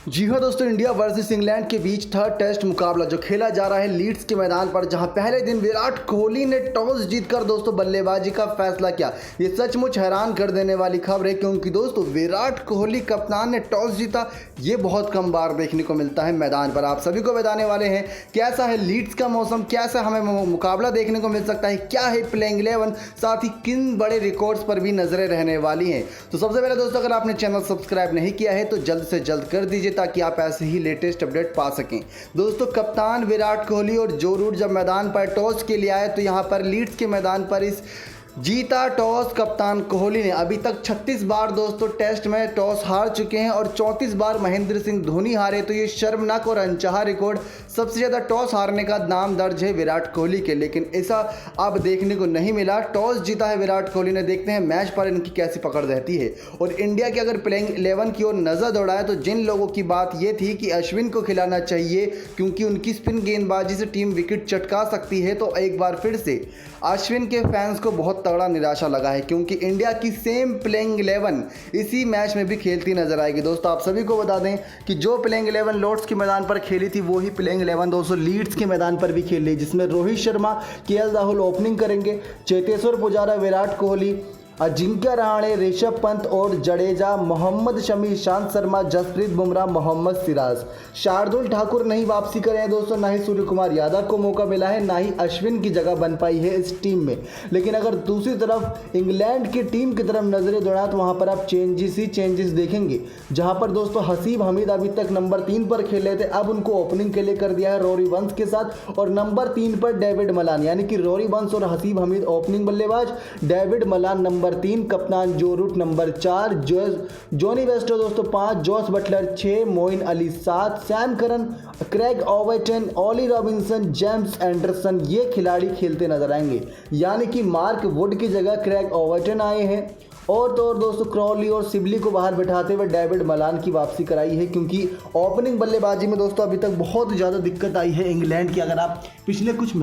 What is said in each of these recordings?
जी हाँ दोस्तों, India versus England के बीच थर्ड टेस्ट मुकाबला जो खेला जा रहा है लीड्स के मैदान पर, जहां पहले दिन विराट कोहली ने टॉस जीतकर दोस्तों बल्लेबाजी का फैसला किया। ये सचमुच हैरान कर देने वाली खबर है, क्योंकि दोस्तों विराट कोहली कप्तान ने टॉस जीता, ये बहुत कम बार देखने को मिलता है मैदान पर। आप सभी को बताने वाले हैं कैसा है लीड्स का मौसम, कैसा हमें मुकाबला देखने को मिल सकता है, क्या है प्लेइंग 11, साथ ही किन बड़े रिकॉर्ड्स पर भी नजरें रहने वाली हैं। तो सबसे पहले दोस्तों, अगर आपने चैनल सब्सक्राइब नहीं किया है तो जल्द से जल्द कर दीजिए, ताकि आप ऐसे ही लेटेस्ट अपडेट पा सकें। दोस्तों, कप्तान विराट कोहली और जो रूट जब मैदान पर टॉस के लिए आए, तो यहां पर लीड्स के मैदान पर इस जीता टॉस कप्तान कोहली ने। अभी तक 36 बार दोस्तों टेस्ट में टॉस हार चुके हैं और 34 बार महेंद्र सिंह धोनी हारे। तो ये शर्मनाक और अनचाहा रिकॉर्ड, सबसे ज़्यादा टॉस हारने का नाम दर्ज है विराट कोहली के, लेकिन ऐसा अब देखने को नहीं मिला। टॉस जीता है विराट कोहली ने, देखते हैं मैच पर इनकी कैसी पकड़ रहती है। और इंडिया की अगर प्लेइंग 11 की ओर नज़र दौड़ाए, तो जिन लोगों की बात ये थी कि अश्विन को खिलाना चाहिए क्योंकि उनकी स्पिन गेंदबाजी से टीम विकेट चटका सकती है, तो एक बार फिर से अश्विन के फैंस को बहुत तगड़ा निराशा लगा है, क्योंकि इंडिया की सेम प्लेइंग 11 इसी मैच में भी खेलती नजर आएगी। दोस्तों, आप सभी को बता दें कि जो प्लेइंग 11 लॉर्ड्स के मैदान पर खेली थी, वो ही प्लेइंग 11 दोस्तों लीड्स के मैदान पर भी खेल रही, जिसमें रोहित शर्मा, केएल राहुल ओपनिंग करेंगे, चेतेश्वर पुजारा, विराट कोहली, अजिंक्य रहाणे, ऋषभ पंत और जडेजा, मोहम्मद शमी, ईशांत शर्मा, जसप्रीत बुमराह, मोहम्मद सिराज। शार्दुल ठाकुर नहीं वापसी करे हैं दोस्तों, ना ही सूर्य कुमार यादव को मौका मिला है, ना ही अश्विन की जगह बन पाई है इस टीम में। लेकिन अगर दूसरी तरफ इंग्लैंड की टीम की तरफ नजरें दौड़ाएं, तो वहां पर आप चेंजेस ही चेंजेस देखेंगे, जहां पर दोस्तों हसीब हमीद अभी तक नंबर 3 पर खेले थे, अब उनको ओपनिंग के लिए कर दिया है रोरी वंश के साथ, और नंबर 3 पर डेविड मलान, यानी कि रोरी वंश और हसीब हमीद ओपनिंग बल्लेबाज, डेविड मलान नंबर 3, कप्तान जो रूट नंबर 4, जॉनी वेस्टो दोस्तों 5, Jos Buttler 6, Moeen Ali 7, Sam Curran, Craig Overton, Ollie Robinson, James Anderson, ये खिलाड़ी खेलते नजर आएंगे। यानी कि मार्क वुड की जगह क्रेग ओवर्टन आए हैं, और तो और दोस्तों क्रॉली और सिबली को बाहर बैठाते हुए डेविड मलान की वापसी कराई है, क्योंकि ओपनिंग बल्लेबाजी में दोस्तों अभी तक बहुत ज़्यादा दिक्कत आई है इंग्लैंड की। अगर आप पिछले कुछ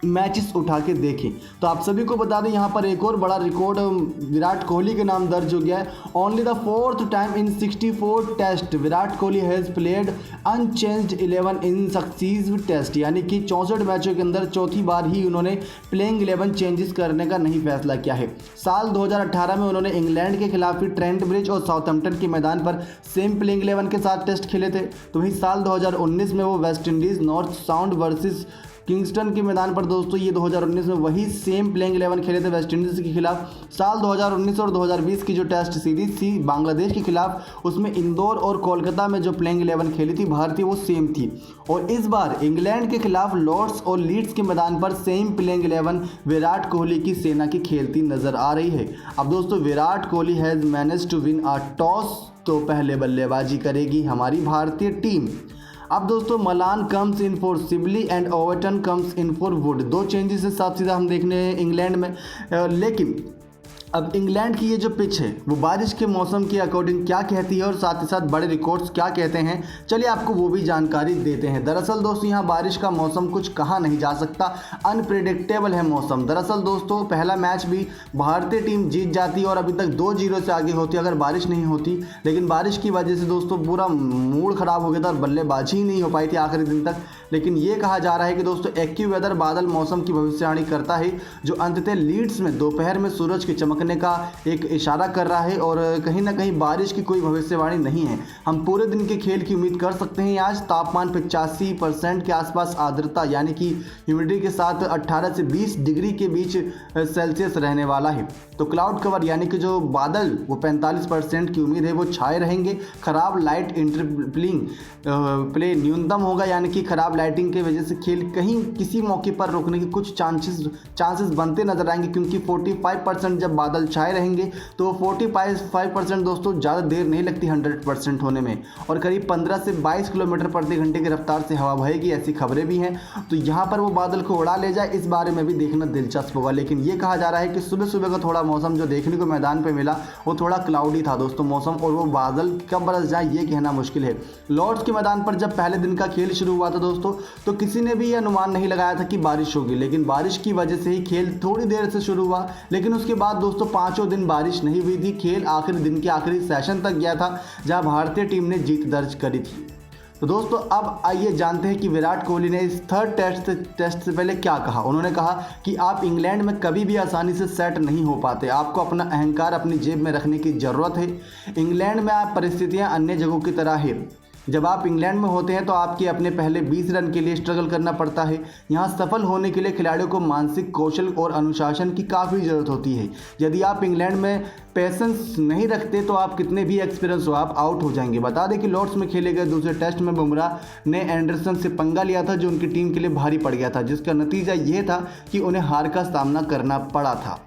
मैचेस उठा के देखें, तो आप सभी को बता दें, यहाँ पर एक और बड़ा रिकॉर्ड विराट कोहली के नाम दर्ज हो गया है। Only the 4th time in 64 test Virat Kohli has played unchanged 11 in successive test, यानी कि 64 मैचों के अंदर चौथी बार ही उन्होंने प्लेइंग 11 चेंजेस करने का नहीं फैसला किया है। साल 2018 में उन्होंने इंग्लैंड के खिलाफ ही ट्रेंट ब्रिज और साउथहैम्पटन के मैदान पर सेम प्लेइंग 11 के साथ टेस्ट खेले थे। तो वहीं साल 2019 में वो West Indies north sound versus Kingston के मैदान पर दोस्तों, ये 2019 में वही सेम प्लेइंग 11 खेले थे वेस्ट इंडीज़ के खिलाफ। साल 2019 और 2020 की जो टेस्ट सीरीज थी बांग्लादेश के खिलाफ, उसमें इंदौर और कोलकाता में जो प्लेइंग 11 खेली थी भारतीय, वो सेम थी। और इस बार इंग्लैंड के खिलाफ लॉर्ड्स और लीड्स के मैदान पर सेम प्लेइंग 11 विराट कोहली की सेना की खेलती नजर आ रही है। अब दोस्तों, Virat Kohli has manage to win a toss, तो पहले बल्लेबाजी करेगी हमारी भारतीय टीम। अब दोस्तों, Malan comes in for Sibley and Overton comes in for Wood, 2 changes है साथ सीधा हम देखने इंग्लैंड में। लेकिन अब इंग्लैंड की ये जो पिच है, वो बारिश के मौसम के अकॉर्डिंग क्या कहती है, और साथ ही साथ बड़े रिकॉर्ड्स क्या कहते हैं, चलिए आपको वो भी जानकारी देते हैं। दरअसल दोस्तों, यहाँ बारिश का मौसम कुछ कहा नहीं जा सकता, अनप्रेडिक्टेबल है मौसम। दरअसल दोस्तों, पहला मैच भी भारतीय टीम जीत जाती और अभी तक 2-0 से आगे होती अगर बारिश नहीं होती, लेकिन बारिश की वजह से दोस्तों पूरा मूड खराब हो गया था और बल्लेबाजी ही नहीं हो पाई थी आखिरी दिन तक। लेकिन ये कहा जा रहा है कि दोस्तों एक्यूवेदर बादल मौसम की भविष्यवाणी करता है, जो अंततः लीड्स में दोपहर में सूरज की चमकने का एक इशारा कर रहा है, और कहीं ना कहीं बारिश की कोई भविष्यवाणी नहीं है। हम पूरे दिन के खेल की उम्मीद कर सकते हैं। आज तापमान 85% के आसपास, आर्द्रता यानी कि ह्यूमिडिटी के साथ 18 से 20 डिग्री के बीच सेल्सियस रहने वाला है। तो क्लाउड कवर यानी कि जो बादल, वो 45% की उम्मीद है वो छाए रहेंगे। खराब लाइट इंटरप्लिंग प्ले न्यूनतम होगा, यानी कि खराब लाइटिंग की वजह से खेल कहीं किसी मौके पर रुकने के कुछ चांसेस बनते नजर आएंगे, क्योंकि 45% जब बादल छाए रहेंगे तो 45% दोस्तों ज़्यादा देर नहीं लगती 100% होने में, और करीब 15 से 22 किलोमीटर प्रति घंटे की रफ्तार से हवा बहेगी, ऐसी खबरें भी हैं। तो यहाँ पर वो बादल को उड़ा ले जाए, इस बारे में भी देखना दिलचस्प होगा। लेकिन ये कहा जा रहा है कि सुबह सुबह का थोड़ा मौसम जो देखने को मैदान पर मिला, वो थोड़ा क्लाउडी था दोस्तों मौसम, और वो बादल कब बरस जाए ये कहना मुश्किल है। लॉर्ड्स के मैदान पर जब पहले दिन का खेल शुरू हुआ था दोस्तों, तो किसी ने भी यह अनुमान नहीं लगाया था कि बारिश होगी, लेकिन बारिश की वजह से ही खेल थोड़ी देर से शुरू हुआ, लेकिन उसके बाद दोस्तों दोस्तों पाँचों दिन बारिश नहीं हुई थी। खेल आखिरी दिन के आखिरी सेशन तक गया था जहां भारतीय टीम ने जीत दर्ज करी थी। तो दोस्तों अब आइए जानते हैं कि विराट कोहली ने इस थर्ड टेस्ट से पहले क्या कहा। उन्होंने कहा कि आप इंग्लैंड में कभी भी आसानी से सेट नहीं हो पाते, आपको अपना अहंकार अपनी जेब में रखने की ज़रूरत है। इंग्लैंड में आप परिस्थितियां अन्य जगहों की तरह है। जब आप इंग्लैंड में होते हैं तो आपके अपने पहले 20 रन के लिए स्ट्रगल करना पड़ता है। यहाँ सफल होने के लिए खिलाड़ियों को मानसिक कौशल और अनुशासन की काफ़ी ज़रूरत होती है। यदि आप इंग्लैंड में पेशेंस नहीं रखते तो आप कितने भी एक्सपीरियंस हो, आप आउट हो जाएंगे। बता दें कि लॉर्ड्स में खेले गए दूसरे टेस्ट में बुमराह ने एंडरसन से पंगा लिया था, जो उनकी टीम के लिए भारी पड़ गया था, जिसका नतीजा यह था कि उन्हें हार का सामना करना पड़ा था।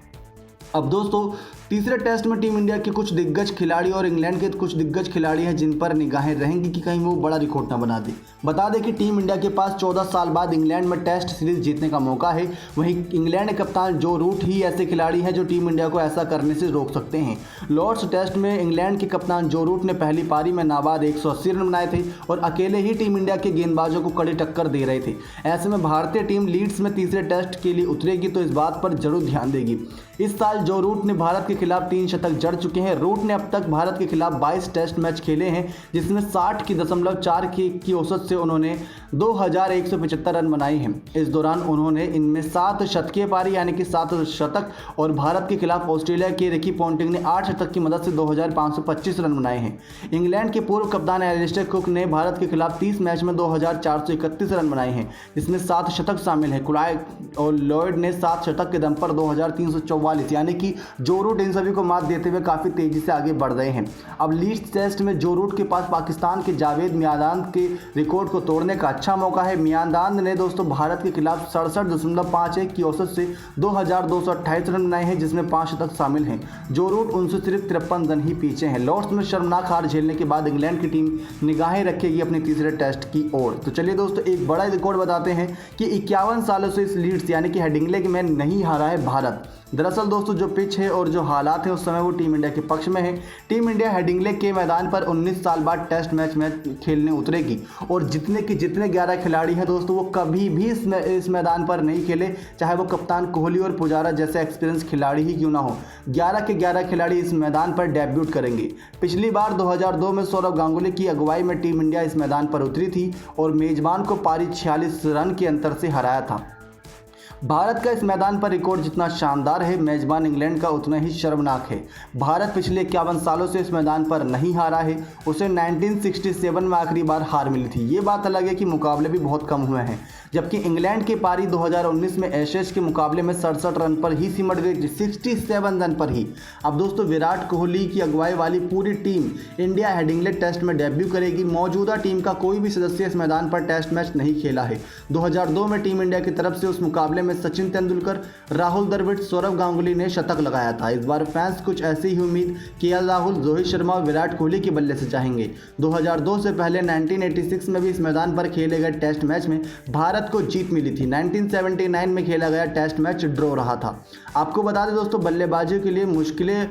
अब दोस्तों तीसरे टेस्ट में टीम इंडिया के कुछ दिग्गज खिलाड़ी और इंग्लैंड के कुछ दिग्गज खिलाड़ी हैं जिन पर निगाहें रहेंगी कि कहीं वो बड़ा रिकॉर्ड ना बना दे। बता दें कि टीम इंडिया के पास 14 साल बाद इंग्लैंड में टेस्ट सीरीज जीतने का मौका है। वहीं इंग्लैंड के कप्तान जो रूट ही ऐसे खिलाड़ी हैं जो टीम इंडिया को ऐसा करने से रोक सकते हैं। लॉर्ड्स टेस्ट में इंग्लैंड के कप्तान जो रूट ने पहली पारी में नाबाद 180 रन बनाए थे और अकेले ही टीम इंडिया के गेंदबाजों को कड़ी टक्कर दे रहे थे। ऐसे में भारतीय टीम लीड्स में तीसरे टेस्ट के लिए उतरेगी तो इस बात पर जरूर ध्यान देगी। इस साल जो रूट ने भारत के खिलाफ 3 शतक जड़ चुके हैं। रूट ने अब तक भारत के खिलाफ 22 टेस्ट मैच खेले हैं, जिसमें 60.4 की औसत से उन्होंने 2175 रन बनाए हैं। इस दौरान उन्होंने इनमें 7 शतकीय पारी यानी कि 7 शतक और भारत के खिलाफ ऑस्ट्रेलिया के रिकी पॉन्टिंग ने 8 शतक की मदद से 2525 रन बनाए हैं। इंग्लैंड के पूर्व कप्तान एलिस्टर कुक ने भारत के खिलाफ 30 मैच में 2431 रन बनाए हैं, जिसमें 7 शतक शामिल है। क्लाइव और लॉयड ने 7 शतक के दम पर 2344, यानी कि जो रूट इन सभी को मात देते हुए काफ़ी तेजी से आगे बढ़ रहे हैं। अब लीड्स टेस्ट में जो रूट के पास पाकिस्तान के जावेद मियांदाद के रिकॉर्ड को तोड़ने का अच्छा मौका है। मियांदाद ने दोस्तों भारत के खिलाफ 67.51 की औसत से 2228 रन बनाए हैं, जिसमें 5 शतक शामिल हैं। जो रूट उनसे सिर्फ 53 रन ही पीछे हैं। लॉर्ड्स में शर्मनाक हार झेलने के बाद इंग्लैंड की टीम निगाहें रखेगी अपने तीसरे टेस्ट की ओर। तो चलिए दोस्तों एक बड़ा रिकॉर्ड बताते हैं कि 51 सालों से इस लीड्स यानी कि हेडिंग्ले में नहीं हारा है भारत। दरअसल दोस्तों जो पिच है और जो हालात है उस समय वो टीम इंडिया के पक्ष में है। टीम इंडिया हेडिंग्ले के मैदान पर 19 साल बाद टेस्ट मैच खेलने उतरेगी और जितने 11 खिलाड़ी हैं दोस्तों वो कभी भी इस मैदान पर नहीं खेले, चाहे वो कप्तान कोहली और पुजारा जैसे एक्सपीरियंस खिलाड़ी ही क्यों ना हो। 11 के 11 खिलाड़ी इस मैदान पर डेब्यूट करेंगे। पिछली बार 2002 में सौरव गांगुली की अगुवाई में टीम इंडिया इस मैदान पर उतरी थी और मेजबान को पारी 46 रन के अंतर से हराया था। भारत का इस मैदान पर रिकॉर्ड जितना शानदार है, मेजबान इंग्लैंड का उतना ही शर्मनाक है। भारत पिछले 51 सालों से इस मैदान पर नहीं हारा है। उसे 1967 में आखिरी बार हार मिली थी। ये बात अलग है कि मुकाबले भी बहुत कम हुए हैं, जबकि इंग्लैंड की पारी 2019 में एशेज के मुकाबले में 67 रन पर ही सिमट गई थी, 67 रन पर ही। अब दोस्तों विराट कोहली की अगुवाई वाली पूरी टीम इंडिया हेडिंग्ले टेस्ट में डेब्यू करेगी। मौजूदा टीम का कोई भी सदस्य इस मैदान पर टेस्ट मैच नहीं खेला है। 2002 में टीम इंडिया की तरफ से उस मुकाबले में सचिन तेंदुलकर, राहुल द्रविड़, सौरव गांगुली ने शतक लगाया था। इस बार फैंस कुछ ऐसी ही उम्मीद केएल राहुल, रोहित शर्मा और विराट कोहली के बल्ले से चाहेंगे। 2002 से पहले 1986 में भी इस मैदान पर खेले गए टेस्ट मैच में भारत को जीत मिली थी। 1979 में खेला गया टेस्ट मैच ड्रॉ रहा था। आपको बता दें दोस्तों बल्लेबाजियों के लिए मुश्किलें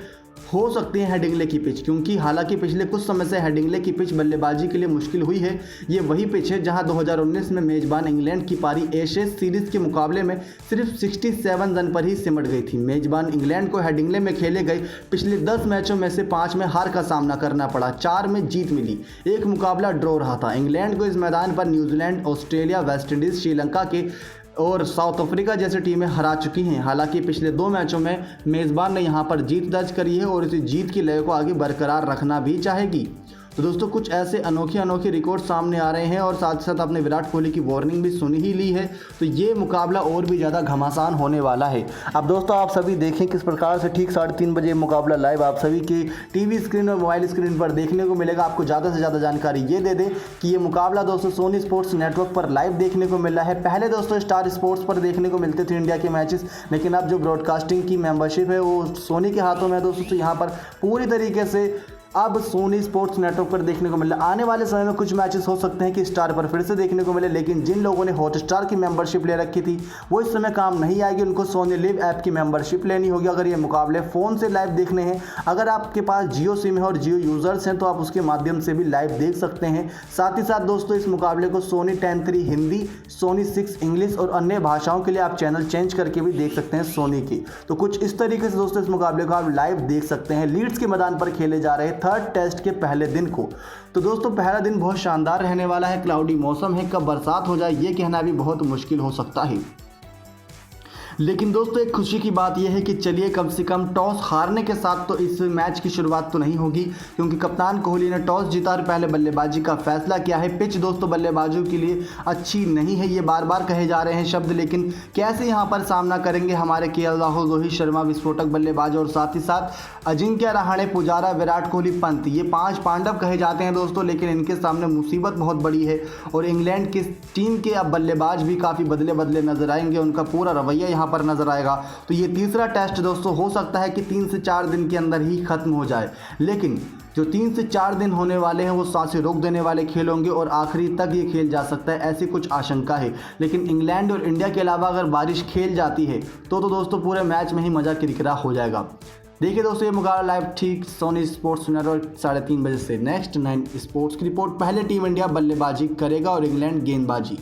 हो सकती है हेडिंग्ले की पिच, क्योंकि हालांकि पिछले कुछ समय से हेडिंग्ले की पिच बल्लेबाजी के लिए मुश्किल हुई है। ये वही पिच है जहां 2019 में मेजबान इंग्लैंड की पारी एशेज सीरीज के मुकाबले में सिर्फ 67 रन पर ही सिमट गई थी। मेजबान इंग्लैंड को हेडिंग्ले में खेले गए पिछले 10 मैचों में से 5 में हार का सामना करना पड़ा, 4 में जीत मिली, एक मुकाबला ड्रॉ रहा था। इंग्लैंड को इस मैदान पर न्यूजीलैंड, ऑस्ट्रेलिया, वेस्टइंडीज, श्रीलंका के और साउथ अफ्रीका जैसी टीमें हरा चुकी हैं। हालांकि पिछले 2 मैचों में मेज़बान ने यहां पर जीत दर्ज करी है और इसी जीत की लय को आगे बरकरार रखना भी चाहेगी। तो दोस्तों कुछ ऐसे अनोखे रिकॉर्ड सामने आ रहे हैं और साथ ही साथ आपने विराट कोहली की वार्निंग भी सुनी ही ली है, तो ये मुकाबला और भी ज़्यादा घमासान होने वाला है। अब दोस्तों आप सभी देखें किस प्रकार से ठीक 3:30 बजे मुकाबला लाइव आप सभी की टीवी स्क्रीन और मोबाइल स्क्रीन पर देखने को मिलेगा। आपको ज़्यादा से ज़्यादा जानकारी ये दे दें कि ये मुकाबला दोस्तों सोनी स्पोर्ट्स नेटवर्क पर लाइव देखने को मिल रहा है। पहले दोस्तों स्टार स्पोर्ट्स पर देखने को मिलते थे इंडिया के मैचेस, लेकिन अब जो ब्रॉडकास्टिंग की मेंबरशिप है वो सोनी के हाथों में है दोस्तों। तो यहाँ पर पूरी तरीके से अब सोनी स्पोर्ट्स नेटवर्क पर देखने को मिला। आने वाले समय में कुछ मैचेस हो सकते हैं कि स्टार पर फिर से देखने को मिले, लेकिन जिन लोगों ने हॉटस्टार की मेंबरशिप ले रखी थी वो इस समय काम नहीं आएगी, उनको सोनी लिव ऐप की मेंबरशिप लेनी होगी अगर ये मुकाबले फ़ोन से लाइव देखने हैं। अगर आपके पास जियो सिम है और जियो यूज़र्स हैं तो आप उसके माध्यम से भी लाइव देख सकते हैं। साथ ही साथ दोस्तों इस मुकाबले को सोनी 10-3 हिंदी, सोनी 6 इंग्लिश और अन्य भाषाओं के लिए आप चैनल चेंज करके भी देख सकते हैं सोनी की। तो कुछ इस तरीके से दोस्तों इस मुकाबले को आप लाइव देख सकते हैं। लीड्स के मैदान पर खेले जा रहे थर्ड टेस्ट के पहले दिन को। तो दोस्तों पहला दिन बहुत शानदार रहने वाला है। क्लाउडी मौसम है, कब बरसात हो जाए ये कहना भी बहुत मुश्किल हो सकता है। लेकिन दोस्तों एक खुशी की बात यह है कि चलिए कम से कम टॉस हारने के साथ तो इस मैच की शुरुआत तो नहीं होगी, क्योंकि कप्तान कोहली ने टॉस जीता और पहले बल्लेबाजी का फैसला किया है। पिच दोस्तों बल्लेबाजों के लिए अच्छी नहीं है, ये बार बार कहे जा रहे हैं शब्द, लेकिन कैसे यहाँ पर सामना करेंगे हमारे केएल राहुल, रोहित शर्मा विस्फोटक बल्लेबाज और साथ ही साथ अजिंक्य रहाणे, पुजारा, विराट कोहली, पंत, ये 5 पांडव कहे जाते हैं दोस्तों, लेकिन इनके सामने मुसीबत बहुत बड़ी है। और इंग्लैंड की टीम के अब बल्लेबाज भी काफ़ी बदले बदले नजर आएंगे, उनका पूरा रवैया यहाँ पर नजर आएगा। तो ये तीसरा टेस्ट दोस्तों हो सकता है कि 3 से 4 दिन के अंदर ही खत्म हो जाए, लेकिन जो 3 से 4 दिन होने वाले हैं वो सांसें रोक देने वाले खेल होंगे और आखिरी तक ये खेल जा सकता है, ऐसी कुछ आशंका है। लेकिन इंग्लैंड और इंडिया के अलावा अगर बारिश खेल जाती है तो दोस्तों पूरे मैच में ही मजा किरकिरा हो जाएगा। देखिए दोस्तों ये मुकाबला लाइव ठीक सोनी स्पोर्ट्स नेटवर्क 3:30 बजे से। नेक्स्ट 9 स्पोर्ट्स की रिपोर्ट। पहले टीम इंडिया बल्लेबाजी करेगा और इंग्लैंड गेंदबाजी।